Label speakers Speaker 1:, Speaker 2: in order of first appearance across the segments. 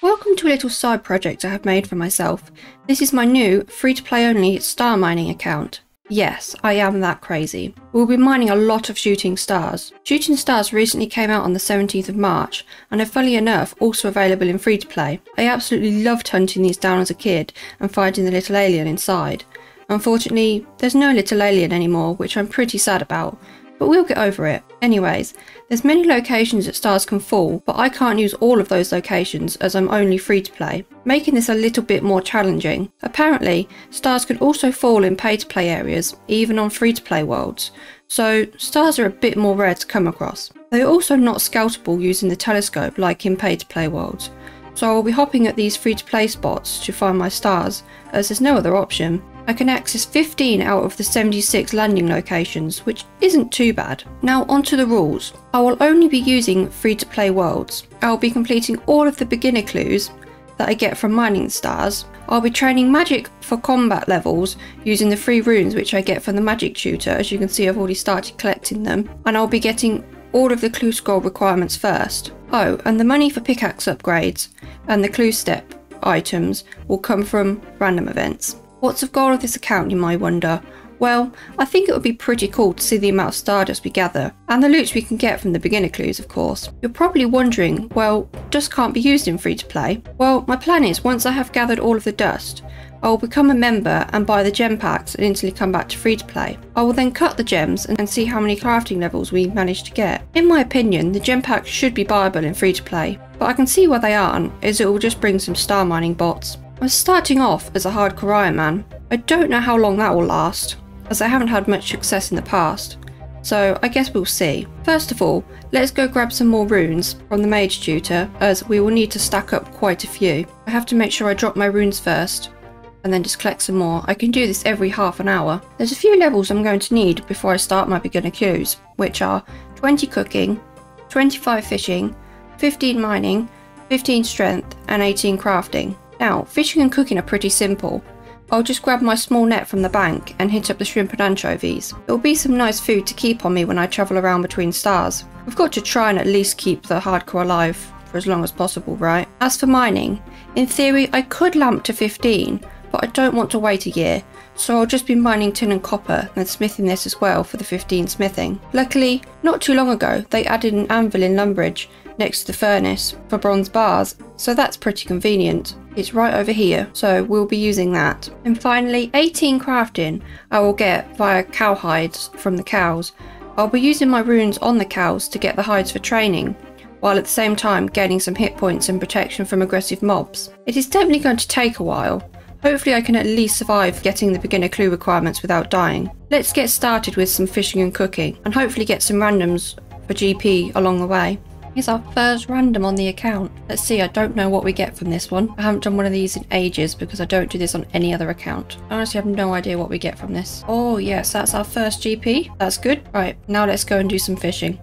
Speaker 1: Welcome to a little side project I have made for myself. This is my new free-to-play only star mining account. Yes, I am that crazy. We'll be mining a lot of shooting stars. Shooting stars recently came out on the 17th of March and are funnily enough also available in free-to-play. I absolutely loved hunting these down as a kid and finding the little alien inside. Unfortunately, there's no little alien anymore, which I'm pretty sad about. But we'll get over it. Anyways, there's many locations that stars can fall, but I can't use all of those locations as I'm only free to play, making this a little bit more challenging. Apparently, stars can also fall in pay to play areas, even on free to play worlds, so stars are a bit more rare to come across. They are also not scoutable using the telescope like in pay to play worlds, so I'll be hopping at these free to play spots to find my stars, as there's no other option. I can access 15 out of the 76 landing locations, which isn't too bad. Now onto the rules. I will only be using free-to-play worlds. I will be completing all of the beginner clues that I get from mining the stars. I'll be training magic for combat levels using the free runes which I get from the magic tutor. As you can see, I've already started collecting them. And I'll be getting all of the clue scroll requirements first. Oh, and the money for pickaxe upgrades and the clue step items will come from random events. What's the goal of this account, you might wonder? Well, I think it would be pretty cool to see the amount of stardust we gather, and the loot we can get from the beginner clues, of course. You're probably wondering, well, dust can't be used in free to play? Well, my plan is once I have gathered all of the dust, I will become a member and buy the gem packs and instantly come back to free to play. I will then cut the gems and see how many crafting levels we manage to get. In my opinion, the gem packs should be buyable in free to play, but I can see why they aren't, as it will just bring some star mining bots. I'm starting off as a hardcore Iron Man. I don't know how long that will last, as I haven't had much success in the past, so I guess we'll see. First of all, let's go grab some more runes from the mage tutor, as we will need to stack up quite a few. I have to make sure I drop my runes first, and then just collect some more. I can do this every half an hour. There's a few levels I'm going to need before I start my beginner clues, which are 20 cooking, 25 fishing, 15 mining, 15 strength, and 18 crafting. Now, fishing and cooking are pretty simple. I'll just grab my small net from the bank and hit up the shrimp and anchovies. It will be some nice food to keep on me when I travel around between stars. We've got to try and at least keep the hardcore alive for as long as possible, right? As for mining, in theory I could lamp to 15, but I don't want to wait a year, so I'll just be mining tin and copper and smithing this as well for the 15 smithing. Luckily, not too long ago they added an anvil in Lumbridge next to the furnace for bronze bars, so that's pretty convenient. It's right over here, so we'll be using that. And finally, 18 crafting I will get via cow hides from the cows. I'll be using my runes on the cows to get the hides for training, while at the same time gaining some hit points and protection from aggressive mobs. It is definitely going to take a while. Hopefully I can at least survive getting the beginner clue requirements without dying. Let's get started with some fishing and cooking, and hopefully get some randoms for GP along the way. Here's our first random on the account. Let's see, I don't know what we get from this one. I haven't done one of these in ages because I don't do this on any other account. I honestly have no idea what we get from this. Oh yes, that's our first GP. That's good. Right, now let's go and do some fishing.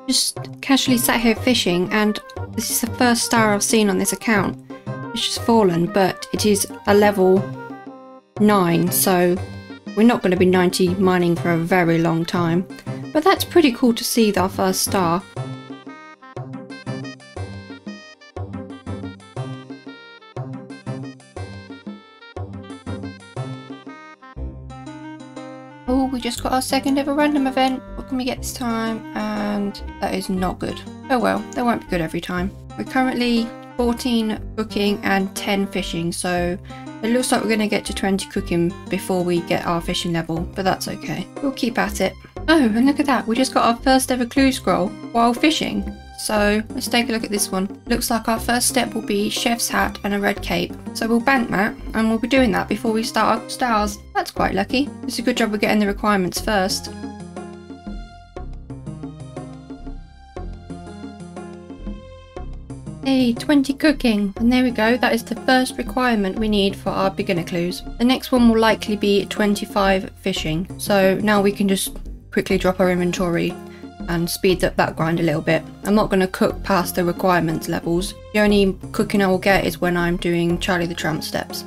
Speaker 1: Just casually sat here fishing, and this is the first star I've seen on this account. It's just fallen, but it is a level 9, so we're not going to be 90 mining for a very long time, but that's pretty cool to see our first star. Oh, we just got our second ever random event. What can we get this time? And that is not good. Oh well, they won't be good every time. We're currently 14 cooking and 10 fishing, so it looks like we're going to get to 20 cooking before we get our fishing level, but that's okay. We'll keep at it. Oh, and look at that. We just got our first ever clue scroll while fishing. So let's take a look at this one. Looks like our first step will be chef's hat and a red cape. So we'll bank that, and we'll be doing that before we start our stars. That's quite lucky. It's a good job we're getting the requirements first. Hey, 20 cooking, and there we go. That is the first requirement we need for our beginner clues. The next one will likely be 25 fishing, so now we can just quickly drop our inventory and speed up that grind a little bit. I'm not going to cook past the requirements levels. The only cooking I will get is when I'm doing Charlie the Tramp steps.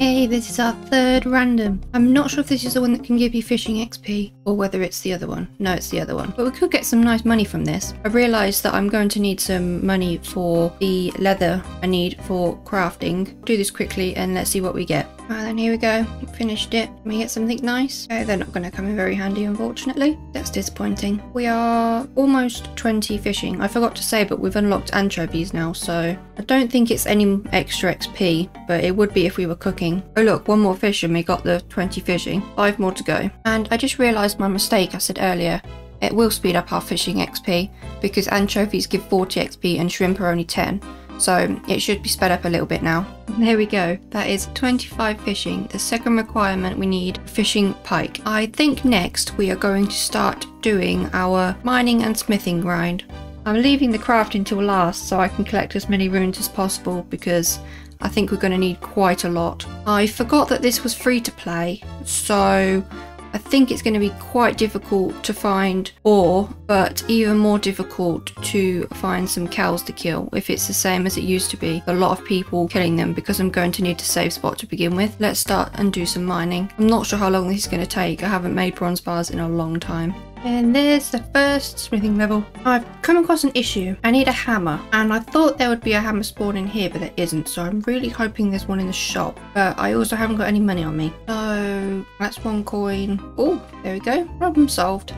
Speaker 1: Hey, this is our third random. I'm not sure if this is the one that can give you fishing XP or whether it's the other one. No, it's the other one. But we could get some nice money from this. I realised that I'm going to need some money for the leather I need for crafting. Do this quickly and let's see what we get. Alright, then here we go. We finished it. Can we get something nice? Okay, they're not going to come in very handy, unfortunately. That's disappointing. We are almost 20 fishing. I forgot to say, but we've unlocked anchovies now, so I don't think it's any extra XP, but it would be if we were cooking. Oh look, one more fish and we got the 20 fishing. 5 more to go. And I just realised my mistake I said earlier. It will speed up our fishing XP because anchovies give 40 XP and shrimp are only 10. So it should be sped up a little bit now. There we go. That is 25 fishing. The second requirement we need fishing pike. I think next we are going to start doing our mining and smithing grind. I'm leaving the crafting till last so I can collect as many runes as possible because I think we're going to need quite a lot. I forgot that this was free to play, so I think it's going to be quite difficult to find ore, but even more difficult to find some cows to kill if it's the same as it used to be. A lot of people killing them because I'm going to need a save spot to begin with. Let's start and do some mining. I'm not sure how long this is going to take. I haven't made bronze bars in a long time. And there's the first smithing level. I've come across an issue. I need a hammer, and I thought there would be a hammer spawn in here, but there isn't, so I'm really hoping there's one in the shop. But I also haven't got any money on me, so that's 1 coin. Oh, there we go. Problem solved.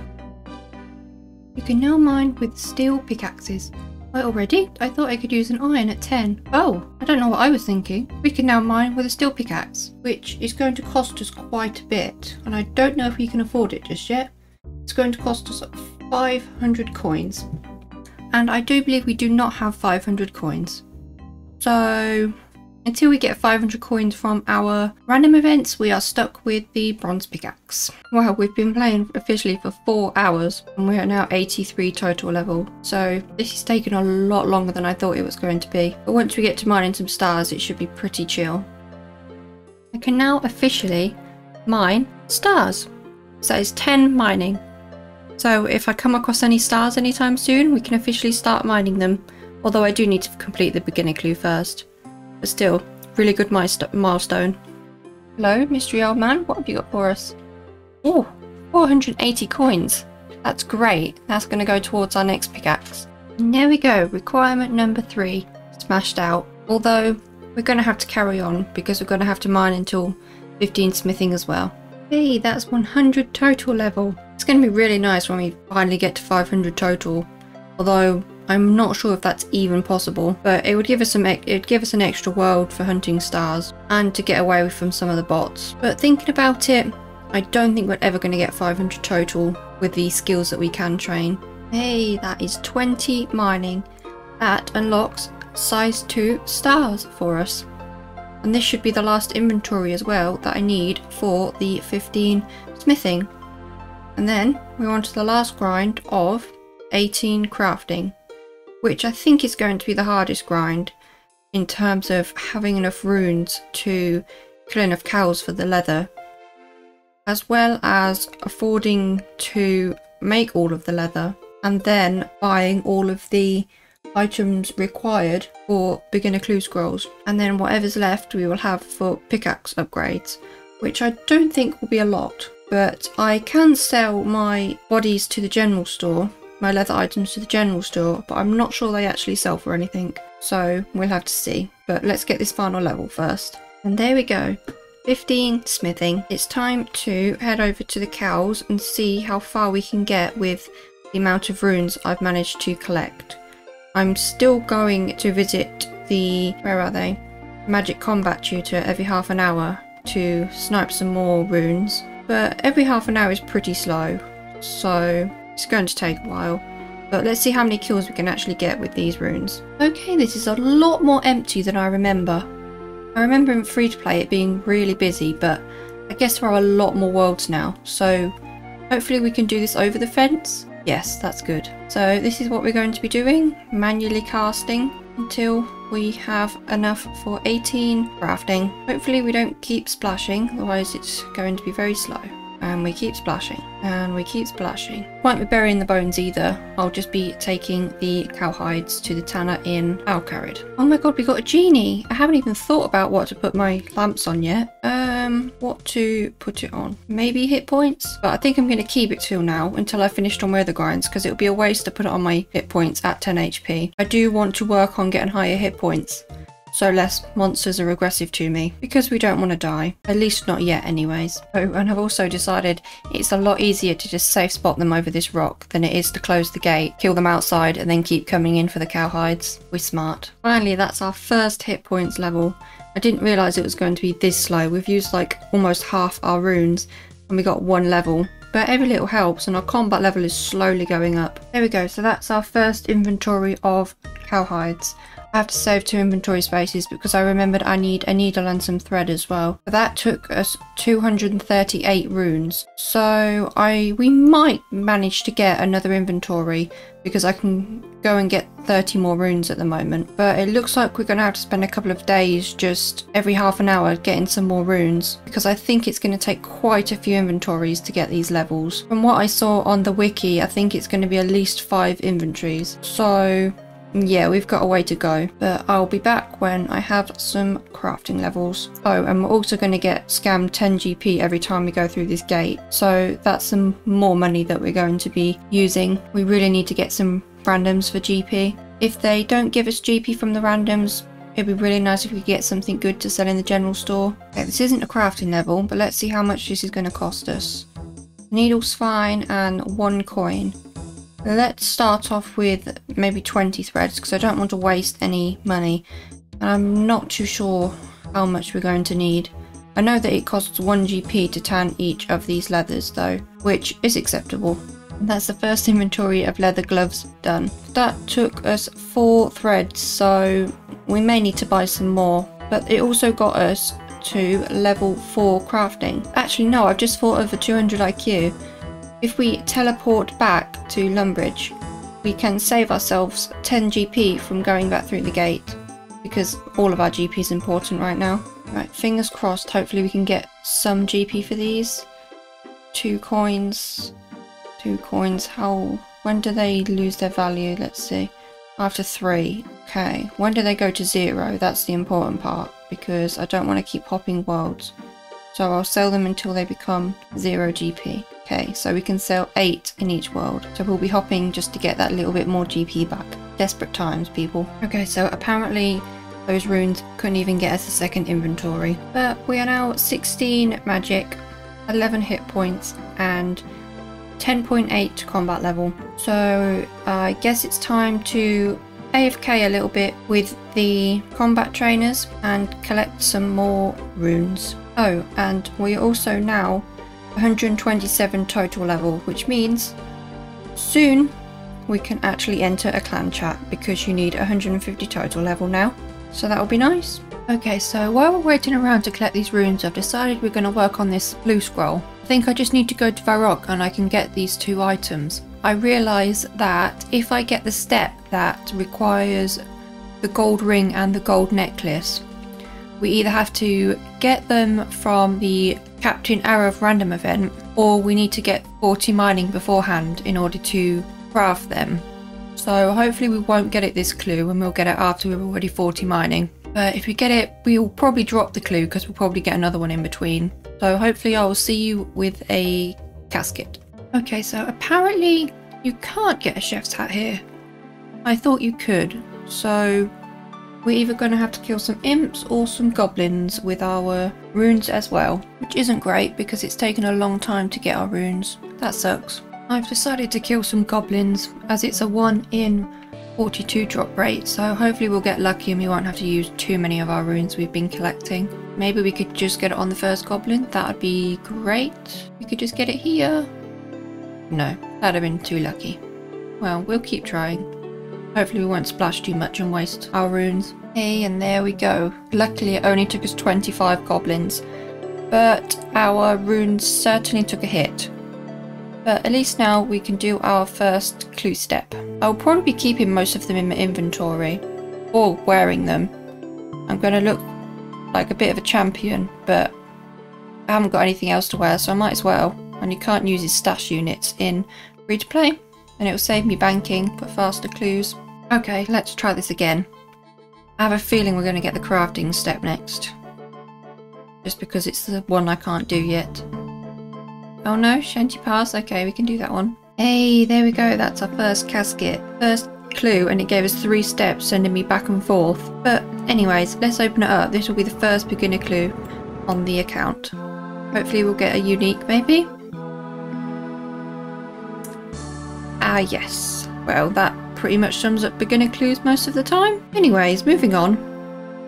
Speaker 1: You can now mine with steel pickaxes. Wait, already? I thought I could use an iron at 10. Oh, I don't know what I was thinking. We can now mine with a steel pickaxe, which is going to cost us quite a bit, and I don't know if we can afford it just yet. It's going to cost us 500 coins, and I do believe we do not have 500 coins. So until we get 500 coins from our random events, we are stuck with the bronze pickaxe. Wow, we've been playing officially for 4 hours and we are now 83 total level. So this is taking a lot longer than I thought it was going to be. But once we get to mining some stars, it should be pretty chill. I can now officially mine stars. So that is 10 mining. So if I come across any stars anytime soon, we can officially start mining them. Although I do need to complete the beginner clue first. But still, really good milestone. Hello, mystery old man. What have you got for us? Oh, 480 coins. That's great. That's going to go towards our next pickaxe. And there we go. Requirement number 3. Smashed out. Although, we're going to have to carry on because we're going to have to mine until 15 smithing as well. Hey, that's 100 total level. It's going to be really nice when we finally get to 500 total. Although I'm not sure if that's even possible, but it would give us an extra world for hunting stars and to get away from some of the bots. But thinking about it, I don't think we're ever going to get 500 total with the skills that we can train. Hey, that is 20 mining. That unlocks size 2 stars for us. And this should be the last inventory as well that I need for the 15 smithing. And then we're on to the last grind of 18 crafting, which I think is going to be the hardest grind in terms of having enough runes to kill enough cows for the leather, as well as affording to make all of the leather and then buying all of the items required for beginner clue scrolls, and then whatever's left we will have for pickaxe upgrades, which I don't think will be a lot, but I can sell my bodies to the general store, my leather items to the general store, but I'm not sure they actually sell for anything, so we'll have to see. But let's get this final level first. And there we go, 15 smithing. It's time to head over to the cows and see how far we can get with the amount of runes I've managed to collect. I'm still going to visit the, where are they? Magic combat tutor every half an hour to snipe some more runes, but every half an hour is pretty slow, so it's going to take a while. But let's see how many kills we can actually get with these runes. Okay, this is a lot more empty than I remember. I remember in free to play it being really busy, but I guess there are a lot more worlds now, so hopefully we can do this over the fence. Yes, that's good. So this is what we're going to be doing, manually casting until we have enough for 18 crafting. Hopefully we don't keep splashing, otherwise it's going to be very slow. And we keep splashing. And we keep splashing. Won't be burying the bones either. I'll just be taking the cowhides to the tanner in Alcarid. Oh my god, we got a genie. I haven't even thought about what to put my lamps on yet. What to put it on? Maybe hit points? But I think I'm going to keep it till now until I finished on weather grinds, because it would be a waste to put it on my hit points at 10 HP. I do want to work on getting higher hit points, so less monsters are aggressive to me, because we don't want to die. At least not yet anyways. Oh, and I've also decided it's a lot easier to just safe spot them over this rock than it is to close the gate, kill them outside, and then keep coming in for the cowhides. We're smart. Finally, that's our first hit points level. I didn't realise it was going to be this slow. We've used like almost half our runes and we got 1 level. But every little helps, and our combat level is slowly going up. There we go, so that's our first inventory of cowhides. I have to save 2 inventory spaces because I remembered I need a needle and some thread as well. But that took us 238 runes. So we might manage to get another inventory because I can go and get 30 more runes at the moment. But it looks like we're going to have to spend a couple of days just every half an hour getting some more runes, because I think it's going to take quite a few inventories to get these levels. From what I saw on the wiki, I think it's going to be at least 5 inventories. So yeah, we've got a way to go, but I'll be back when I have some crafting levels. Oh, and we're also going to get scammed 10 GP every time we go through this gate. So that's some more money that we're going to be using. We really need to get some randoms for GP. If they don't give us GP from the randoms, it'd be really nice if we could get something good to sell in the general store. Okay, this isn't a crafting level, but let's see how much this is going to cost us. Needle's fine, and 1 coin. Let's start off with maybe 20 threads because I don't want to waste any money. I'm not too sure how much we're going to need. I know that it costs 1 GP to tan each of these leathers though, which is acceptable. And that's the first inventory of leather gloves done. That took us 4 threads, so we may need to buy some more. But it also got us to level 4 crafting. Actually no, I've just thought of a 200 IQ. If we teleport back to Lumbridge, we can save ourselves 10 GP from going back through the gate, because all of our GP is important right now. Right, fingers crossed, hopefully we can get some GP for these. 2 coins. 2 coins. When do they lose their value? Let's see. After 3. Okay, when do they go to 0? That's the important part, because I don't want to keep hopping worlds. So I'll sell them until they become 0 GP. Okay, so we can sell 8 in each world. So we'll be hopping just to get that little bit more GP back. Desperate times, people. Okay, so apparently those runes couldn't even get us a second inventory. But we are now 16 magic, 11 hit points, and 10.8 combat level. So I guess it's time to AFK a little bit with the combat trainers and collect some more runes. Oh, and we also now 127 total level, which means soon we can actually enter a clan chat, because you need 150 total level now, so that'll be nice. Okay, so while we're waiting around to collect these runes, I've decided we're going to work on this blue scroll. I think I just need to go to Varrock and I can get these 2 items. I realise that if I get the step that requires the gold ring and the gold necklace, we either have to get them from the Captain Arav random event, or we need to get 40 mining beforehand in order to craft them. So hopefully we won't get it this clue, and we'll get it after we're already 40 mining. But if we get it, we'll probably drop the clue because we'll probably get another one in between. So hopefully I will see you with a casket. Okay, so apparently you can't get a chef's hat here. I thought you could, so we're either going to have to kill some imps or some goblins with our runes as well, which isn't great because it's taken a long time to get our runes. That sucks. I've decided to kill some goblins as it's a 1 in 42 drop rate, so hopefully we'll get lucky and we won't have to use too many of our runes we've been collecting. Maybe we could just get it on the first goblin. That would be great. We could just get it here. No, that'd have been too lucky. Well, we'll keep trying. Hopefully we won't splash too much and waste our runes. Hey, and there we go. Luckily it only took us 25 goblins, but our runes certainly took a hit. But at least now we can do our first clue step. I'll probably be keeping most of them in my inventory, or wearing them. I'm going to look like a bit of a champion, but I haven't got anything else to wear, so I might as well. and you can't use his stash units in free to play, and it will save me banking for faster clues. Okay, let's try this again. I have a feeling we're going to get the crafting step next, just because it's the one I can't do yet. Oh no, Shanty Pass. Okay, we can do that one. Hey, there we go. That's our first casket. First clue, and it gave us 3 steps, sending me back and forth. But anyways, let's open it up. This will be the first beginner clue on the account. Hopefully we'll get a unique, maybe? Ah, yes. Well, that pretty much sums up beginner clues most of the time. Anyways, moving on.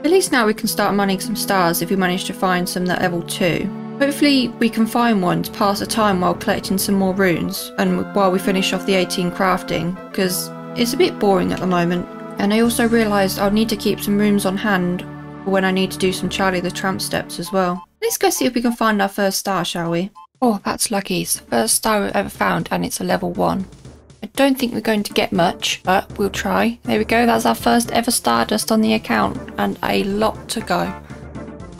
Speaker 1: At least now we can start mining some stars if we manage to find some at level 2. Hopefully we can find one to pass the time while collecting some more runes, and while we finish off the 18 crafting, because it's a bit boring at the moment. And I also realised I'll need to keep some runes on hand for when I need to do some Charlie the Tramp steps as well. Let's go see if we can find our first star, shall we? Oh, that's lucky. It's the first star we've ever found, and it's a level 1. I don't think we're going to get much, but we'll try. There we go, that's our first ever Stardust on the account, and a lot to go.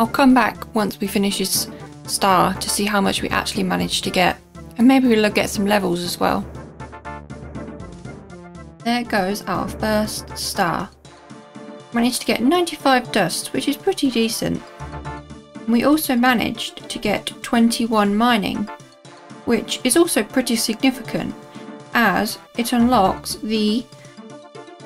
Speaker 1: I'll come back once we finish this star to see how much we actually managed to get, and maybe we'll get some levels as well. There goes our first star. Managed to get 95 dust, which is pretty decent. And we also managed to get 21 mining, which is also pretty significant, as it unlocks the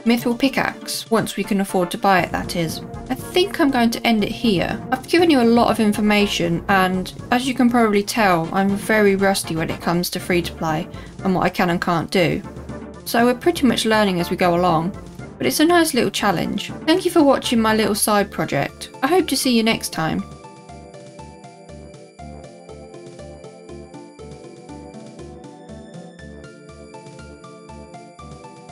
Speaker 1: Mithril Pickaxe once we can afford to buy it, that is. I think I'm going to end it here. I've given you a lot of information, and as you can probably tell, I'm very rusty when it comes to free to play and what I can and can't do. So we're pretty much learning as we go along, but it's a nice little challenge. Thank you for watching my little side project. I hope to see you next time.